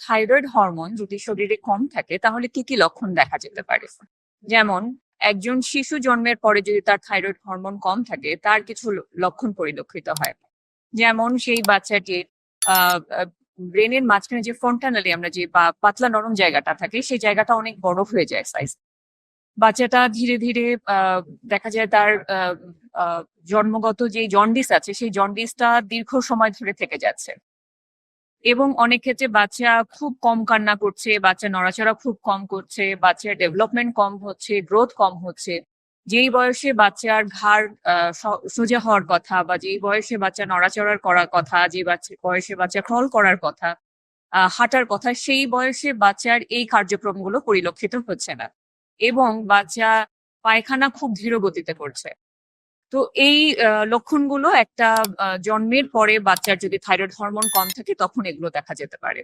Thyroid hormone যদি শরীরে কম থাকে তাহলে কি কি লক্ষণ দেখা যেতে পারে? যেমন একজন শিশু জন্মের পরে যদি তার থাইরয়েড হরমোন কম থাকে তার কিছু লক্ষণ পরিলক্ষিত হয়। যেমন সেই বাচ্চাটির ব্রেনের মাঝখানে যে ফ্রন্টানালি আমরা যে পাতলা নরম জায়গাটা থাকে সেই জায়গাটা অনেক বড় হয়ে যায় সাইজ। বাচ্চাটা ধীরে ধীরে দেখা যায় তার আহ, আহ, জন্মগত যে জন্ডিস আছে সেই জন্ডিসটা দীর্ঘ সময় ধরে থেকে যাচ্ছে। এবং অনেক ক্ষেত্রে বাচ্চা খুব কম কান্না করছে, বাচ্চা নড়াচড়া খুব কম করছে, বাচ্চার ডেভেলপমেন্ট কম হচ্ছে, গ্রোথ কম হচ্ছে। যেই বয়সে বাচ্চার ঘাড় সোজা হওয়ার কথা বা যেই বয়সে বাচ্চা নড়াচড়ার করার কথা, যে বয়সে বাচ্চা ক্রল করার কথা, হাঁটার কথা, সেই বয়সে বাচ্চার এই কার্যক্রমগুলো পরিলক্ষিত হচ্ছে না। এবং বাচ্চা পায়খানা খুব ধীর গতিতে করছে। তো এই লক্ষণগুলো একটা জন্মের পরে বাচ্চার যদি থাইরয়েড হরমোন কম থাকে তখন এগুলো দেখা যেতে পারে।